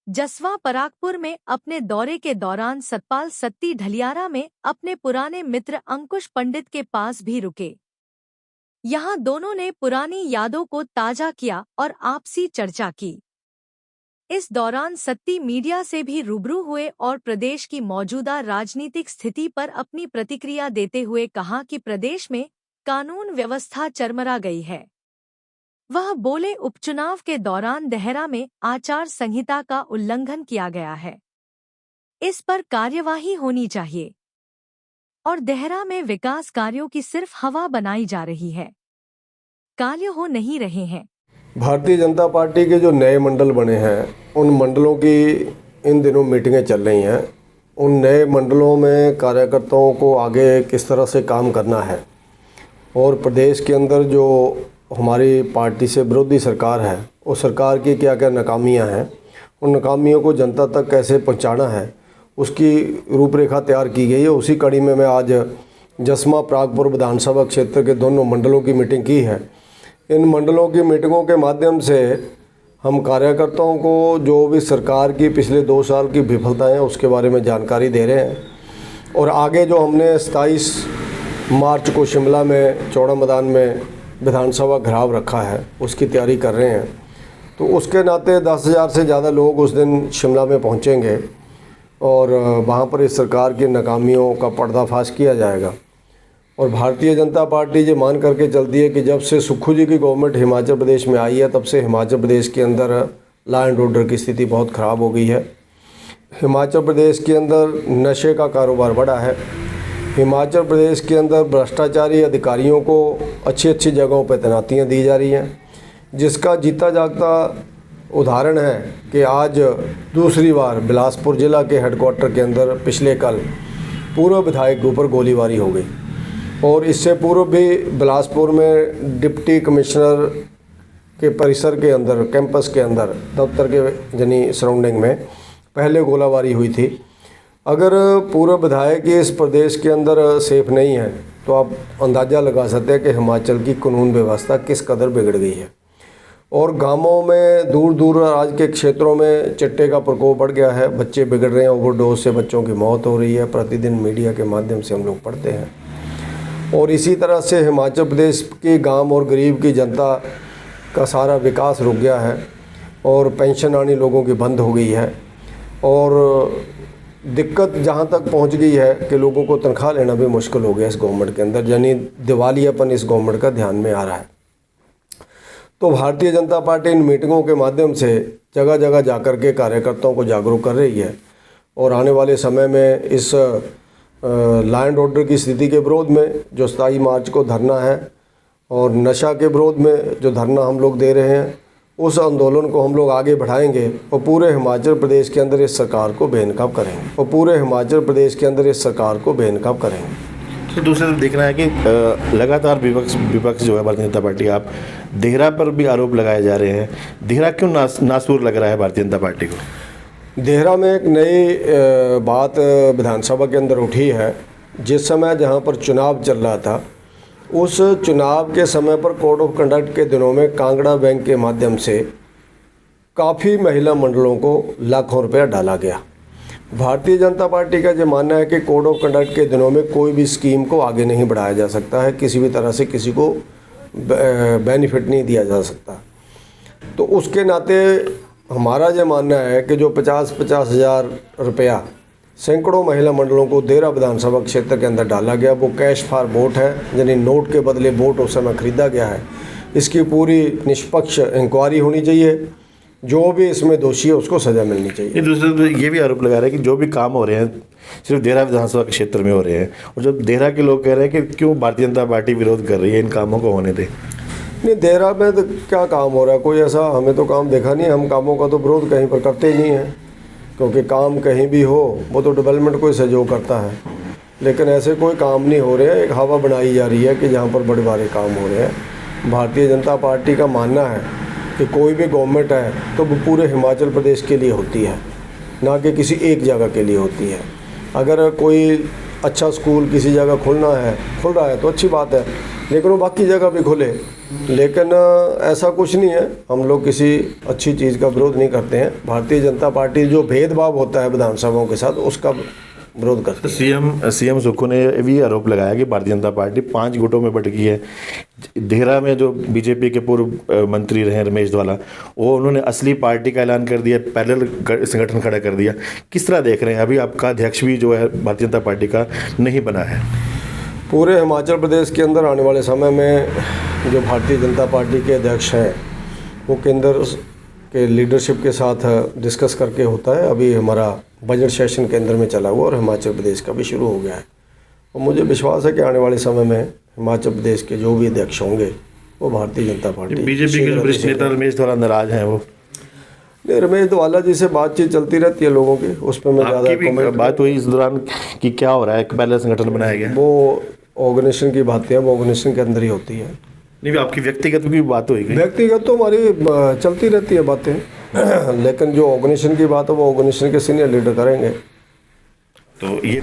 जसवा परागपुर में अपने दौरे के दौरान सतपाल सत्ती ढलियारा में अपने पुराने मित्र अंकुश पंडित के पास भी रुके। यहाँ दोनों ने पुरानी यादों को ताजा किया और आपसी चर्चा की। इस दौरान सत्ती मीडिया से भी रूबरू हुए और प्रदेश की मौजूदा राजनीतिक स्थिति पर अपनी प्रतिक्रिया देते हुए कहा कि प्रदेश में कानून व्यवस्था चरमरा गई है। वह बोले, उपचुनाव के दौरान देहरा में आचार संहिता का उल्लंघन किया गया है, इस पर कार्यवाही होनी चाहिए और देहरा में विकास कार्यों की सिर्फ हवा बनाई जा रही है, कार्य हो नहीं रहे हैं। भारतीय जनता पार्टी के जो नए मंडल बने हैं उन मंडलों की इन दिनों मीटिंगें चल रही हैं। उन नए मंडलों में कार्यकर्ताओं को आगे किस तरह से काम करना है और प्रदेश के अंदर जो हमारी पार्टी से विरोधी सरकार है उस सरकार की क्या क्या नाकामियां हैं, उन नाकामियों को जनता तक कैसे पहुंचाना है उसकी रूपरेखा तैयार की गई है। उसी कड़ी में मैं आज जसवा परागपुर विधानसभा क्षेत्र के दोनों मंडलों की मीटिंग की है। इन मंडलों की मीटिंगों के माध्यम से हम कार्यकर्ताओं को जो भी सरकार की पिछले 2 साल की विफलताएं हैं उसके बारे में जानकारी दे रहे हैं और आगे जो हमने 27 मार्च को शिमला में चौड़ा मैदान में विधानसभा घेराव रखा है उसकी तैयारी कर रहे हैं। तो उसके नाते 10,000 से ज़्यादा लोग उस दिन शिमला में पहुंचेंगे और वहां पर इस सरकार की नाकामियों का पर्दाफाश किया जाएगा। और भारतीय जनता पार्टी ये मान करके चलती है कि जब से सुक्खू जी की गवर्नमेंट हिमाचल प्रदेश में आई है तब से हिमाचल प्रदेश के अंदर लॉ एंड ऑर्डर की स्थिति बहुत ख़राब हो गई है। हिमाचल प्रदेश के अंदर नशे का कारोबार बढ़ा है। हिमाचल प्रदेश के अंदर भ्रष्टाचारी अधिकारियों को अच्छी अच्छी जगहों पर तैनातियाँ दी जा रही हैं, जिसका जीता जागता उदाहरण है कि आज दूसरी बार बिलासपुर ज़िला के हेडक्वार्टर के अंदर पिछले कल पूर्व विधायक के ऊपर गोलीबारी हो गई और इससे पूर्व भी बिलासपुर में डिप्टी कमिश्नर के परिसर के अंदर, कैंपस के अंदर, दफ्तर के यानी सराउंडिंग में पहले गोलीबारी हुई थी। अगर पूर्व विधायक इस प्रदेश के अंदर सेफ नहीं है तो आप अंदाज़ा लगा सकते हैं कि हिमाचल की कानून व्यवस्था किस कदर बिगड़ गई है। और गांवों में दूर दूर आज के क्षेत्रों में चिट्टे का प्रकोप बढ़ गया है, बच्चे बिगड़ रहे हैं, ओवरडोज से बच्चों की मौत हो रही है, प्रतिदिन मीडिया के माध्यम से हम लोग पढ़ते हैं। और इसी तरह से हिमाचल प्रदेश के गांव और गरीब की जनता का सारा विकास रुक गया है और पेंशन आनी लोगों की बंद हो गई है और दिक्कत जहां तक पहुंच गई है कि लोगों को तनख्वाह लेना भी मुश्किल हो गया इस गवर्नमेंट के अंदर, यानी दिवालियापन इस गवर्नमेंट का ध्यान में आ रहा है। तो भारतीय जनता पार्टी इन मीटिंगों के माध्यम से जगह जगह जाकर के कार्यकर्ताओं को जागरूक कर रही है और आने वाले समय में इस लॉ एंड ऑर्डर की स्थिति के विरोध में जो 27 मार्च को धरना है और नशा के विरोध में जो धरना हम लोग दे रहे हैं उस आंदोलन को हम लोग आगे बढ़ाएंगे और पूरे हिमाचल प्रदेश के अंदर इस सरकार को बेनकाब करेंगे और पूरे हिमाचल प्रदेश के अंदर इस सरकार को बेनकाब करेंगे। तो दूसरे तरफ देखना है कि लगातार विपक्ष जो है भारतीय जनता पार्टी, आप देहरा पर भी आरोप लगाए जा रहे हैं। देहरा क्यों नासूर लग रहा है भारतीय जनता पार्टी को? देहरा में एक नई बात विधानसभा के अंदर उठी है। जिस समय जहां पर चुनाव चल रहा था उस चुनाव के समय पर कोड ऑफ कंडक्ट के दिनों में कांगड़ा बैंक के माध्यम से काफ़ी महिला मंडलों को लाखों रुपया डाला गया। भारतीय जनता पार्टी का ये मानना है कि कोड ऑफ कंडक्ट के दिनों में कोई भी स्कीम को आगे नहीं बढ़ाया जा सकता है, किसी भी तरह से किसी को बेनिफिट नहीं दिया जा सकता। तो उसके नाते हमारा ये मानना है कि जो 50-50 हज़ार रुपया सैकड़ों महिला मंडलों को देहरा विधानसभा क्षेत्र के अंदर डाला गया, वो कैश फॉर वोट है, यानी नोट के बदले वोट उस समय खरीदा गया है। इसकी पूरी निष्पक्ष इंक्वायरी होनी चाहिए, जो भी इसमें दोषी है उसको सज़ा मिलनी चाहिए। दूसरे ये भी आरोप लगा रहे हैं कि जो भी काम हो रहे हैं सिर्फ देहरा विधानसभा के क्षेत्र में हो रहे हैं और जब देहरा के लोग कह रहे हैं कि क्यों भारतीय जनता पार्टी विरोध कर रही है, इन कामों को होने दें। नहीं, देहरा में तो क्या काम हो रहा है, कोई ऐसा हमें तो काम देखा नहीं। हम कामों का तो विरोध कहीं पर करते ही नहीं है, क्योंकि काम कहीं भी हो वो तो डेवलपमेंट को सहयोग करता है, लेकिन ऐसे कोई काम नहीं हो रहे हैं। एक हवा बनाई जा रही है कि जहाँ पर बड़े बड़े काम हो रहे हैं। भारतीय जनता पार्टी का मानना है कि कोई भी गवर्नमेंट है तो वो पूरे हिमाचल प्रदेश के लिए होती है, ना कि किसी एक जगह के लिए होती है। अगर कोई अच्छा स्कूल किसी जगह खुल रहा है तो अच्छी बात है, लेकिन वो बाकी जगह भी खुले। लेकिन ऐसा कुछ नहीं है, हम लोग किसी अच्छी चीज़ का विरोध नहीं करते हैं। भारतीय जनता पार्टी जो भेदभाव होता है विधानसभाओं के साथ उसका विरोध करते हैं। सीएम सुक्खू ने भी आरोप लगाया कि भारतीय जनता पार्टी 5 गुटों में बट गई है। देहरा में जो बीजेपी के पूर्व मंत्री रहे रमेश धवाला, वो उन्होंने असली पार्टी का ऐलान कर दिया, पैरेलल संगठन खड़ा कर दिया। किस तरह देख रहे हैं? अभी आपका अध्यक्ष भी जो है भारतीय जनता पार्टी का नहीं बना है। पूरे हिमाचल प्रदेश के अंदर आने वाले समय में जो भारतीय जनता पार्टी के अध्यक्ष हैं वो केंद्र के लीडरशिप के साथ डिस्कस करके होता है। अभी हमारा बजट सेशन केंद्र में चला हुआ और हिमाचल प्रदेश का भी शुरू हो गया है, और मुझे विश्वास है कि आने वाले समय में हिमाचल प्रदेश के जो भी अध्यक्ष होंगे वो भारतीय जनता पार्टी। बीजेपी के वरिष्ठ नेता रमेश धवाला नाराज हैं। वो नहीं, रमेश धवाला जी से बातचीत चलती रहती है लोगों की, उस पर मैं ज़्यादा कमेंट बात हुई इस दौरान कि क्या हो रहा है, पहले संगठन बनाया गया? वो ऑर्गेनाइजेशन की बातें हैं, वो ऑर्गेनाइजेशन के अंदर ही होती है। नहीं, आपकी व्यक्तिगत भी बात होगी? व्यक्तिगत तो हमारी चलती रहती है बातें लेकिन जो ऑर्गेनाइजेशन की बात है वो ऑर्गेनाइजेशन के सीनियर लीडर करेंगे। तो ये